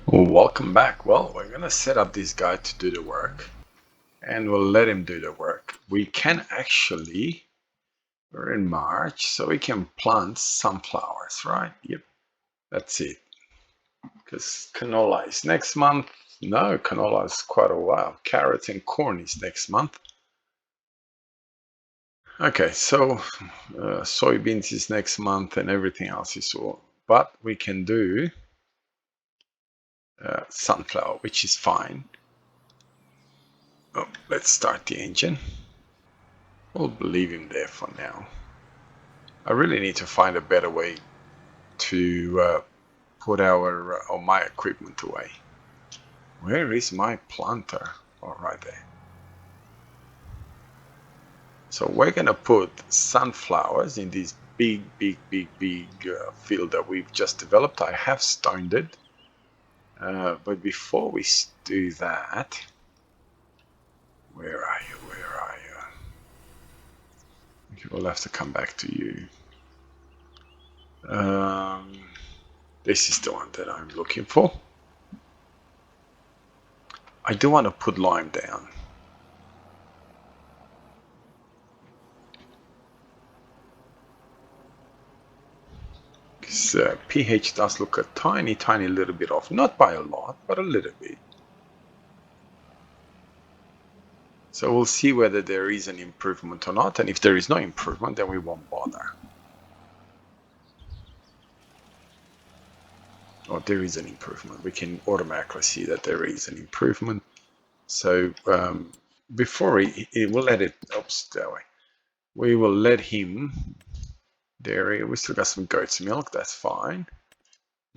Welcome back. Well, we're gonna set up this guy to do the work and we'll let him do the work. We can actually, we're in March, so we can plant sunflowers, right? Yep, that's it. Because canola is next month. No, canola is quite a while. Carrots and corn is next month. Okay, so soybeans is next month and everything else is all. But we can do sunflower, which is fine. Oh, let's start the engine. We'll leave him there for now. I really need to find a better way to put or my equipment away. Where is my planter? Oh, right there. So we're gonna put sunflowers in this big field that we've just developed. I have stoned it, but before we do that, where are you? Where are you? Okay, we'll have to come back to you. This is the one that I'm looking for. I do want to put lime down. Because pH does look a tiny little bit off. Not by a lot, but a little bit. So we'll see whether there is an improvement or not. And if there is no improvement, then we won't bother. Or there is an improvement. We can automatically see that there is an improvement. So before we'll let it, oops, that way. We will let him, dairy, we still got some goat's milk, that's fine.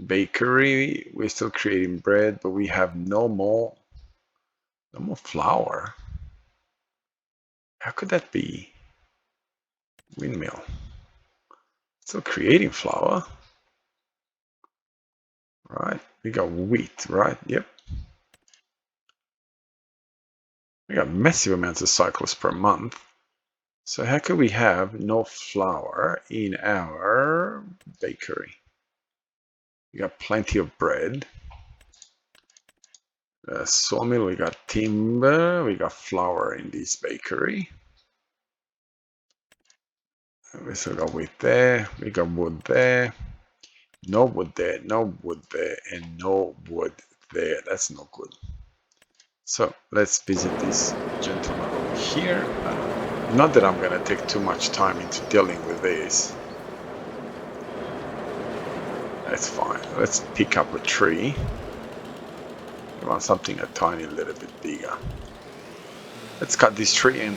Bakery, we're still creating bread, but we have no more flour. How could that be? Windmill. Still creating flour. Right. We got wheat, right? Yep. We got massive amounts of cycles per month. So how could we have no flour in our bakery? We got plenty of bread. Sawmill, we got timber, we got flour in this bakery. We still got wheat there, we got wood there. No wood there, no wood there, and no wood there. That's not good. So let's visit this gentleman over here. Not that I'm going to take too much time into dealing with this. That's fine. Let's pick up a tree. We want something a tiny little bit bigger. Let's cut this tree and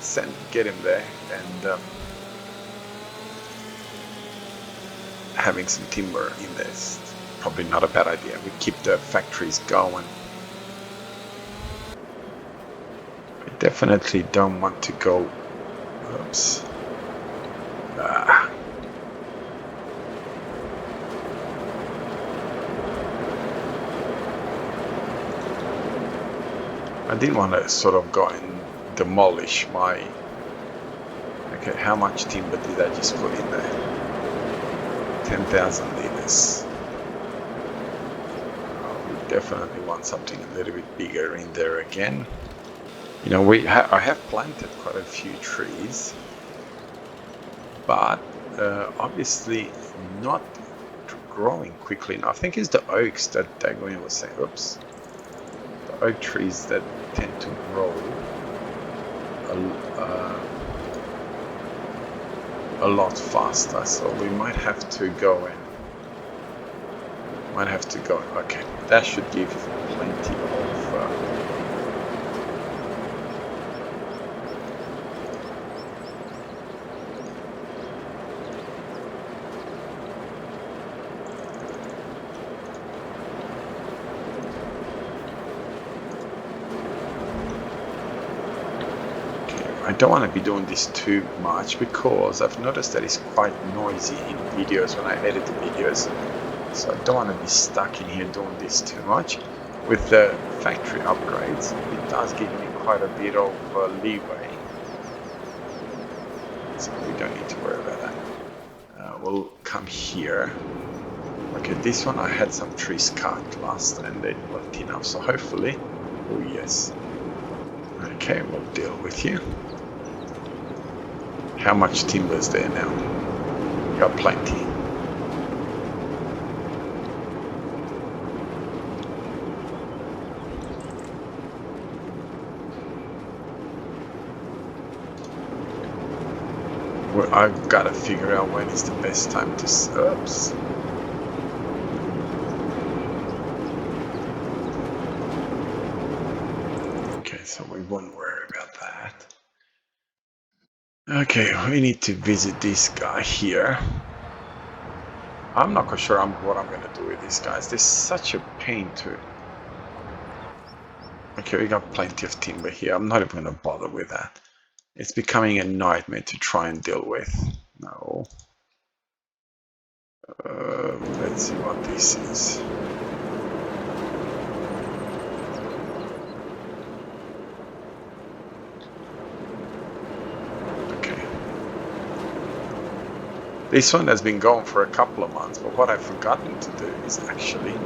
get him there. And having some timber in this, probably not a bad idea. We keep the factories going. I definitely don't want to go. Oops. I didn't want to sort of go and demolish my. Okay, how much timber did I just put in there? 10,000 liters. We definitely want something a little bit bigger in there again. You know, I have planted quite a few trees, but obviously not growing quickly enough. I think it's the oaks that Dagwin was saying. Oops. The oak trees that tend to grow a lot faster, so we might have to go in. Okay, that should give plenty of I don't want to be doing this too much because I've noticed that it's quite noisy in videos when I edit the videos. So I don't want to be stuck in here doing this too much. With the factory upgrades, it does give me quite a bit of leeway. So we don't need to worry about that. We'll come here. Okay, this one I had some trees cut last and they left enough, so hopefully, oh yes. Okay, we'll deal with you. How much timber is there now? Got plenty. Well, I've got to figure out when is the best time to... Oops. Okay, so we won't worry about that. Okay, we need to visit this guy here. I'm not quite sure what I'm going to do with these guys. They're such a pain to... Okay, we got plenty of timber here. I'm not even going to bother with that. It's becoming a nightmare to try and deal with. No. Let's see what this is. Okay. This one has been going for a couple of months, but what I've forgotten to do is actually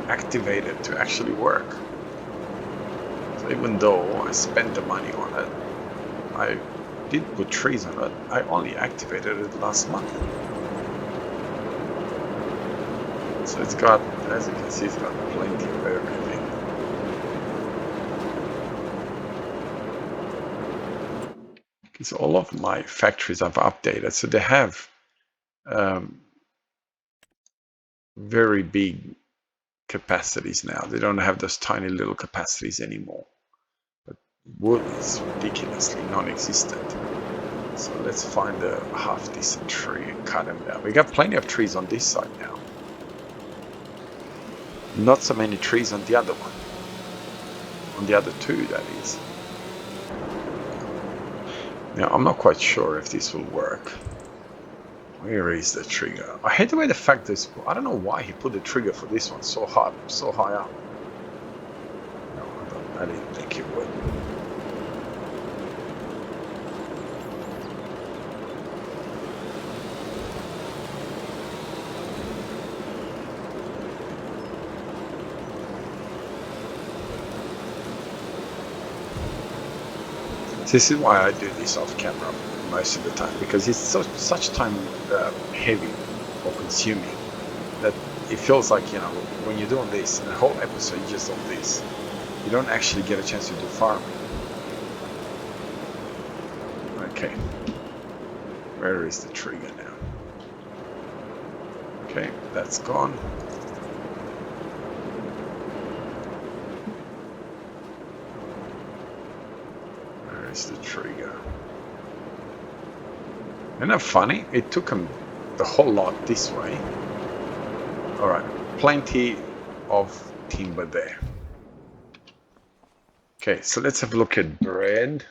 activate it to actually work. So even though I spent the money on it, I did put trees on it, I only activated it last month. So it's got, as you can see, it's got plenty of everything. Because all of my factories I've updated, so they have very big capacities now. They don't have those tiny little capacities anymore. But wood is ridiculously non-existent. So let's find a half decent tree and cut them down. We got plenty of trees on this side now. Not so many trees on the other one. On the other two, that is. Now, I'm not quite sure if this will work. Where is the trigger? I hate the way the fact is, I don't know why he put the trigger for this one so high up. No, I didn't think it would. This is why I do this off camera most of the time, because it's such time heavy or consuming that it feels like, you know, when you're doing this, in a whole episode you just do this. You don't actually get a chance to do farming. Okay. Where is the trigger now? Okay, that's gone. Where is the trigger? Isn't that funny? It took him the whole lot this way. Alright, plenty of timber there. Okay, so let's have a look at bread.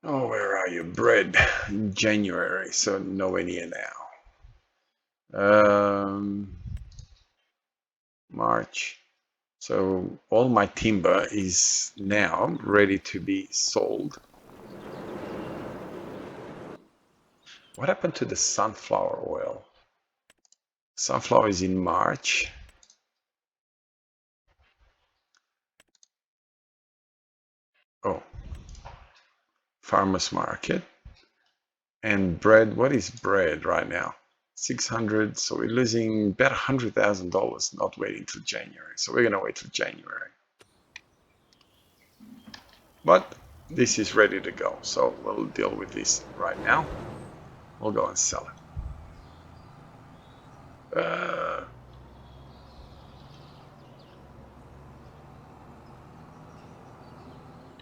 Oh, where are you? Bread in January, so nowhere near now. March. So all my timber is now ready to be sold. What happened to the sunflower oil? Sunflower is in March. Oh, farmers market. And bread, what is bread right now? 600, so we're losing about $100,000 not waiting till January. So we're gonna wait till January. But this is ready to go, so we'll deal with this right now. We'll go and sell it.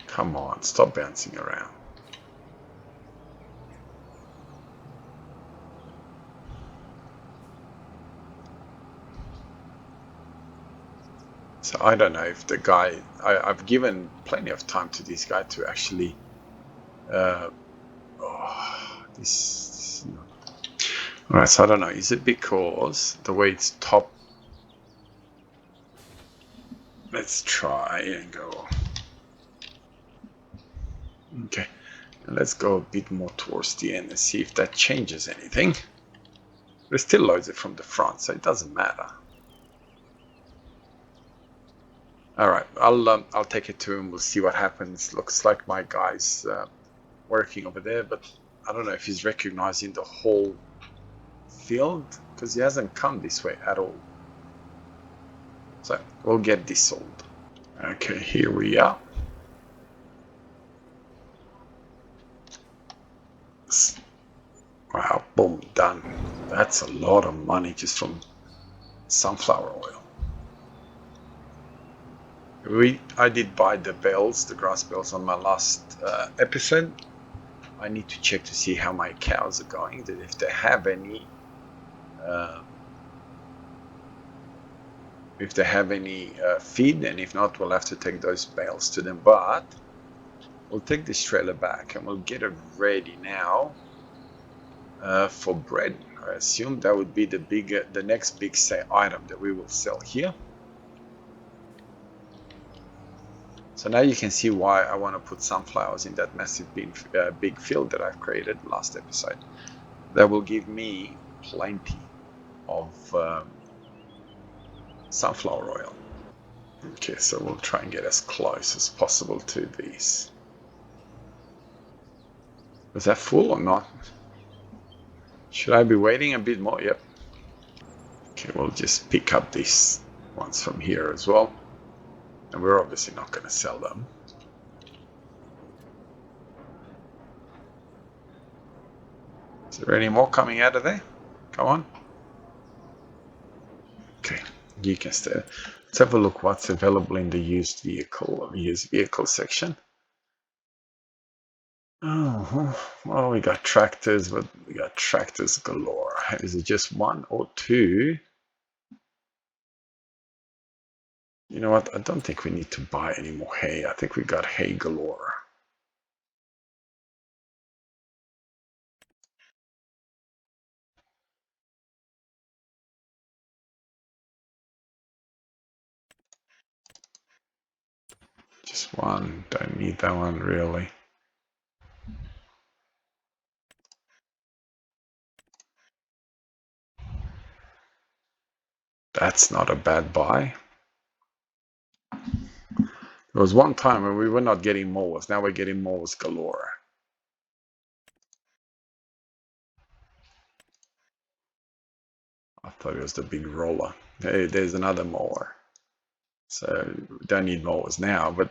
Come on, stop bouncing around. So I don't know if the guy, I've given plenty of time to this guy to actually, this is not. All right, so I don't know, is it because the way it's top? Let's try and go. Okay, and let's go a bit more towards the end and see if that changes anything. It still loads it from the front, so it doesn't matter. All right, I'll take it to him. We'll see what happens. Looks like my guy's working over there, but I don't know if he's recognizing the whole field because he hasn't come this way at all. So we'll get this sold. Okay, here we are. Wow, boom, done. That's a lot of money just from sunflower oil. I did buy the bells, the grass bells, on my last episode. I need to check to see how my cows are going, that if they have any feed, and if not, we'll have to take those bales to them. But we'll take this trailer back and we'll get it ready now for bread. I assume that would be the next big item that we will sell here. So now you can see why I want to put sunflowers in that massive big field that I've created last episode. That will give me plenty of sunflower oil. Okay, so we'll try and get as close as possible to these. Was that full or not? Should I be waiting a bit more? Yep. Okay, we'll just pick up these ones from here as well. And we're obviously not going to sell them. Is there any more coming out of there? Come on. Okay, you can stay. Let's have a look what's available in the used vehicle section. Oh, well, we got tractors, but we got tractors galore. Is it just one or two? You know what? I don't think we need to buy any more hay. I think we got hay galore. Just one. Don't need that one really. That's not a bad buy. There was one time when we were not getting mowers. Now we're getting mowers galore. I thought it was the big roller. Hey, there's another mower. So we don't need mowers now, but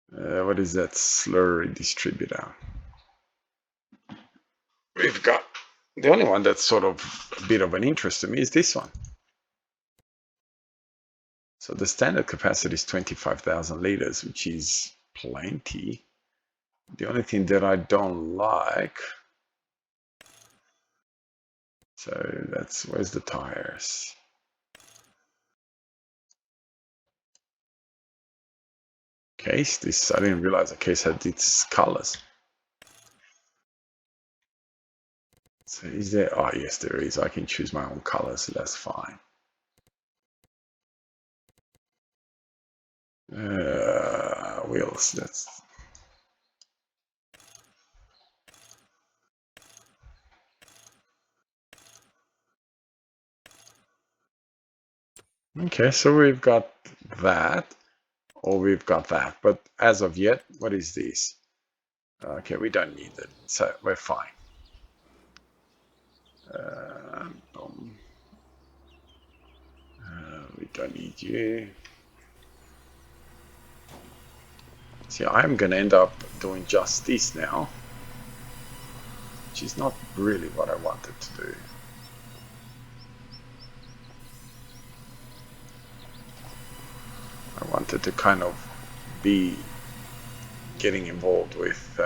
what is that slurry distributor? We've got the only one that's sort of a bit of an interest to me is this one. So the standard capacity is 25,000 liters, which is plenty. The only thing that I don't like, so that's, where's the tires? Case, this, I didn't realize the case had its colors. So is there, oh yes there is, I can choose my own colors, so that's fine. Wheels, that's, okay, so we've got that, or we've got that, but as of yet, what is this? Okay, we don't need it, so we're fine. We don't need you. See, I'm going to end up doing just this now, which is not really what I wanted to do. I wanted to kind of be getting involved with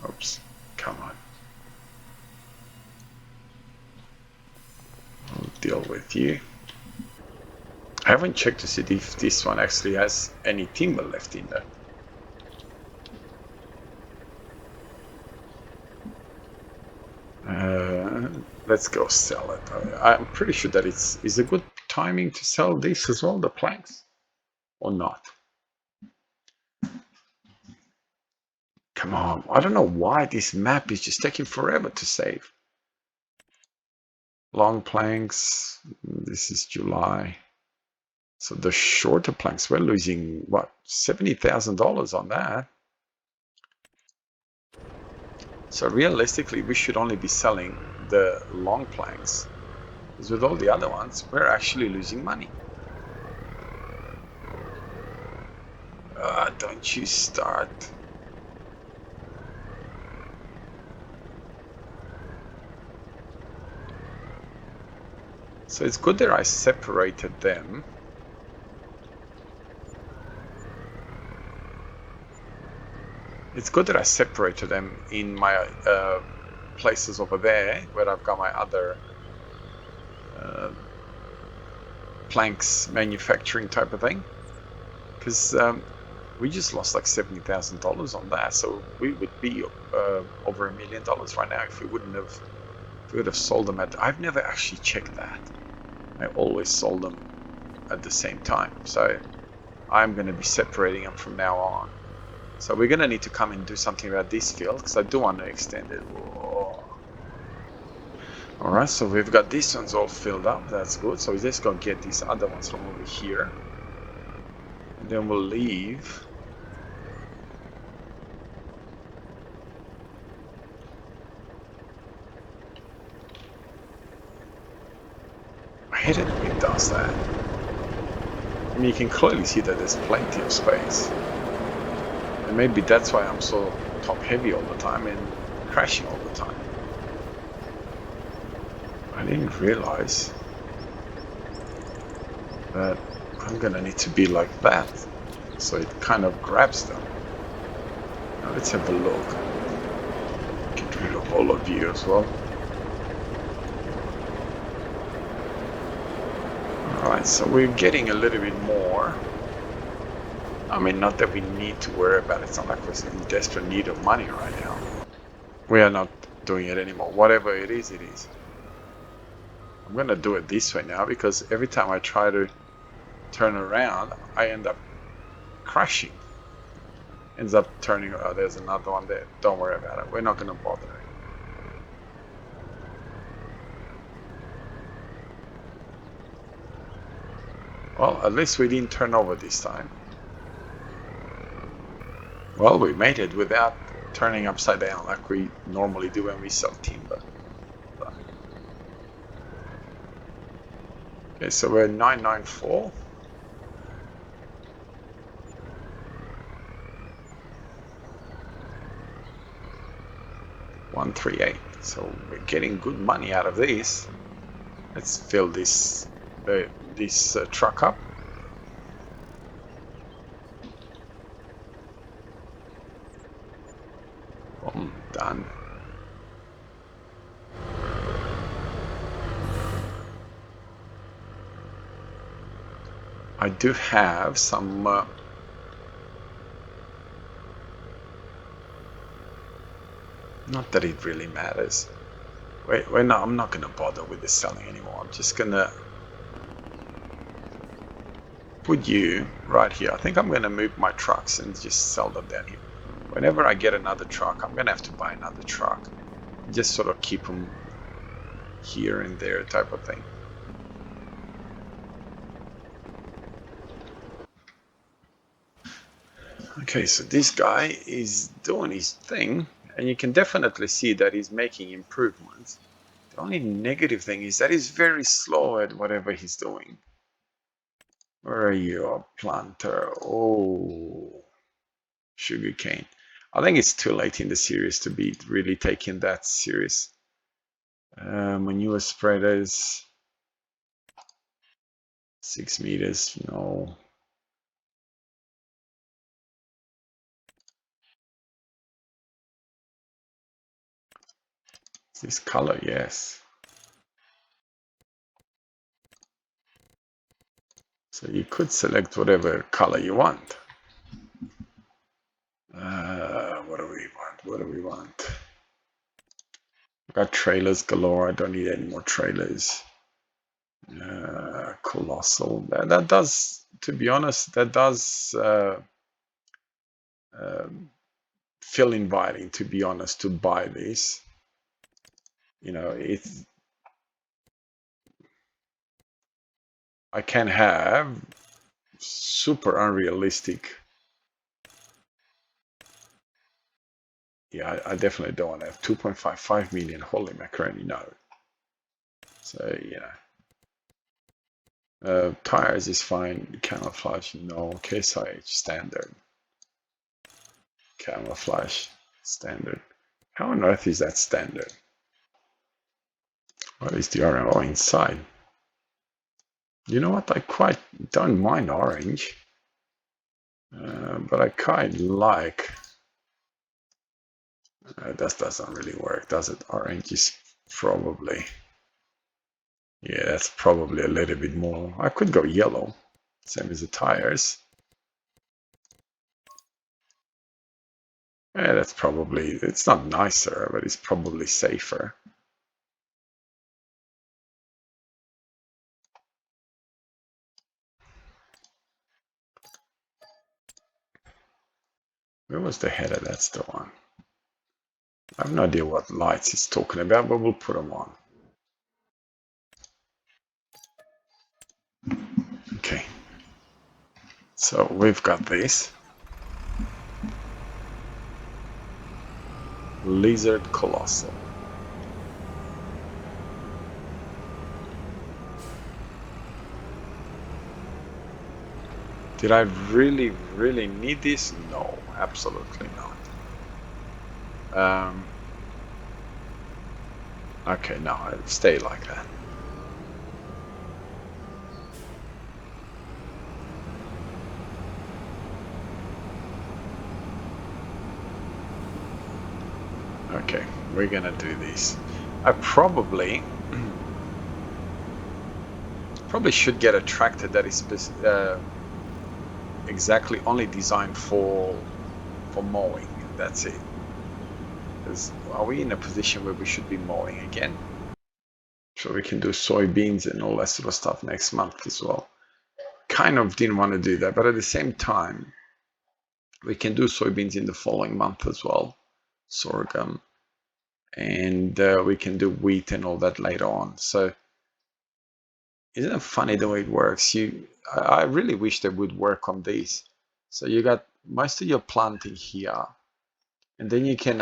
oops, come on. I'll deal with you. I haven't checked to see if this one actually has any timber left in there. Let's go sell it. I'm pretty sure that is a good timing to sell this as well, the planks, or not. Come on, I don't know why this map is just taking forever to save. Long planks, this is July. So the shorter planks, we're losing, what, $70,000 on that. So realistically, we should only be selling the long planks, because with all the other ones, we're actually losing money. Don't you start. So it's good that I separated them. It's good that I separated them in my places over there, where I've got my other planks manufacturing type of thing. Because we just lost like $70,000 on that, so we would be over $1 million right now if we would have sold them at. I've never actually checked that. I always sold them at the same time, so I'm going to be separating them from now on. So we're going to need to come and do something about this field, because I do want to extend it. Alright, so we've got these ones all filled up. That's good. So we're just going to get these other ones from over here, and then we'll leave. I hate it when it does that. I mean, you can clearly see that there's plenty of space. And maybe that's why I'm so top heavy all the time and crashing all the time. I didn't realize that I'm gonna need to be like that. So it kind of grabs them. Now let's have a look. Get rid of all of you as well. Alright, so we're getting a little bit more. I mean, not that we need to worry about it. It's not like we're in desperate need of money right now. We are not doing it anymore. Whatever it is, it is. I'm gonna do it this way now, because every time I try to turn around, I end up crashing. Ends up turning. Oh, there's another one there. Don't worry about it. We're not gonna bother. Well, at least we didn't turn over this time. Well, we made it without turning upside down like we normally do when we sell timber. Okay, so we're 994. $138. So we're getting good money out of this. Let's fill this truck up. Boom, done. I do have some not that it really matters. Wait, no, I'm not gonna bother with the selling anymore. I'm just gonna put you right here. I think I'm gonna move my trucks and just sell them down here. Whenever I get another truck, I'm gonna have to buy another truck. Just sort of keep them here and there type of thing. Okay, so this guy is doing his thing, and you can definitely see that he's making improvements. The only negative thing is that he's very slow at whatever he's doing. Where are you, planter? Oh, sugarcane. I think it's too late in the series to be really taking that serious. Manure spreaders, 6 meters, no. This color, yes. So you could select whatever color you want. What do we want? What do we want? Got trailers galore. I don't need any more trailers. Colossal. That does, to be honest, that does feel inviting, to be honest, to buy this. You know, I can have super unrealistic. Yeah, I definitely don't want to have 2.55 million. Holy macaroni, no. So, yeah. Tires is fine. Camouflage, no. Case IH, standard. Camouflage, standard. How on earth is that standard? What is the RMO inside? You know what? I quite don't mind orange. But I quite like... that doesn't really work, does it? Orange is probably... Yeah, that's probably a little bit more. I could go yellow, same as the tires. Yeah, that's probably... It's not nicer, but it's probably safer. Where was the header? That's the one. I have no idea what lights it's talking about, but we'll put them on. Okay. So we've got this. Lizard Colossal. Did I really, really need this? No, absolutely not. Okay, no, I'll stay like that. Okay, we're gonna do this. I probably should get a tractor that is exactly only designed for mowing. That's it. Are we in a position where we should be mowing again? So we can do soybeans and all that sort of stuff next month as well. Kind of didn't want to do that, but at the same time, we can do soybeans in the following month as well, sorghum, and we can do wheat and all that later on. So isn't it funny the way it works? I really wish they would work on these. So you got most of your planting here, and then you can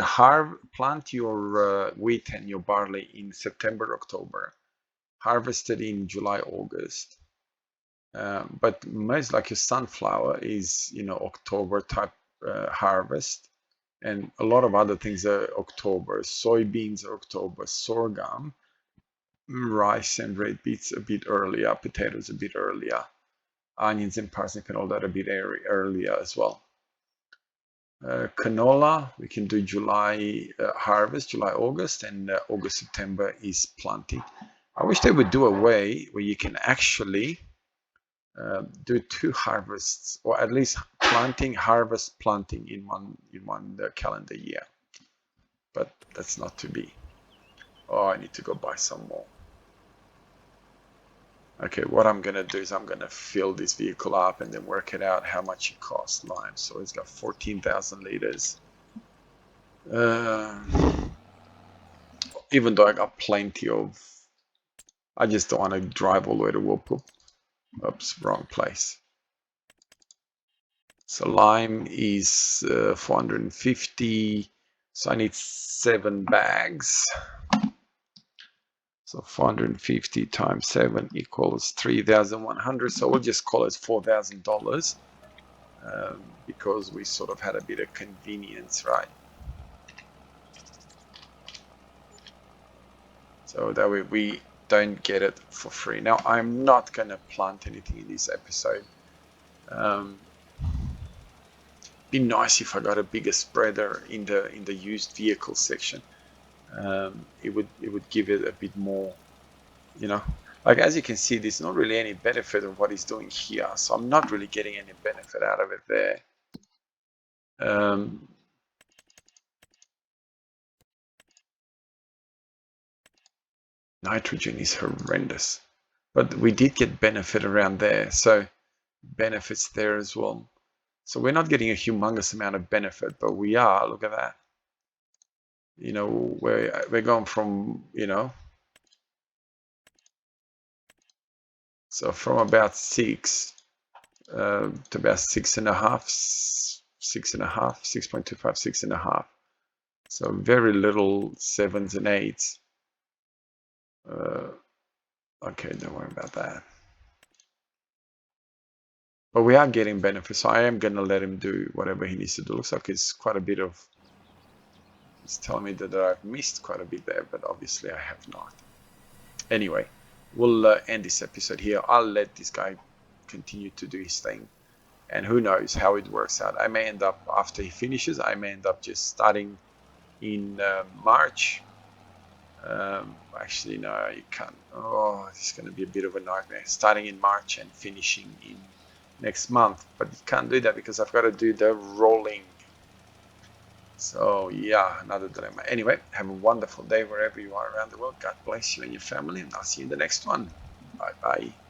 plant your wheat and your barley in September, October, harvest it in July, August. But most like your sunflower is, October type harvest, and a lot of other things are October. Soybeans are October, sorghum, rice and red beets a bit earlier, potatoes a bit earlier, onions and parsnip and all that a bit earlier as well. Canola, we can do July harvest, July, August, and August, September is planting. I wish they would do a way where you can actually do 2 harvests, or at least planting, harvest, planting in one calendar year. But that's not to be. Oh, I need to go buy some more. Okay, what I'm gonna do is I'm gonna fill this vehicle up and then work it out how much it costs. Lime, so it's got 14,000 liters. Even though I got plenty of, I just don't want to drive all the way to Whirlpool. Oops, wrong place. So lime is 450, so I need 7 bags. So 450 times 7 equals 3,100. So we'll just call it $4,000 because we sort of had a bit of convenience, right? So that way we don't get it for free. Now I'm not going to plant anything in this episode. Be nice if I got a bigger spreader in the used vehicle section. It would give it a bit more, like as you can see, there's not really any benefit of what he's doing here, so I'm not really getting any benefit out of it there. Nitrogen is horrendous, but we did get benefit around there, so benefits there as well. So we're not getting a humongous amount of benefit, but we are. Look at that. You know, we're going from, you know, so from about 6 to about 6.5, 6.5, 6.25, 6.5. So very little 7s and 8s. Okay, don't worry about that. But we are getting benefits, so I am going to let him do whatever he needs to do. Looks like it's quite a bit of... It's telling me that I've missed quite a bit there, but obviously I have not. Anyway, we'll end this episode here. I'll let this guy continue to do his thing. And who knows how it works out. I may end up, after he finishes, I may end up just starting in March. Actually, no, you can't. Oh, it's going to be a bit of a nightmare. Starting in March and finishing in next month. But you can't do that because I've got to do the rolling. So, yeah, another dilemma. Anyway, have a wonderful day wherever you are around the world. God bless you and your family, and I'll see you in the next one. Bye-bye.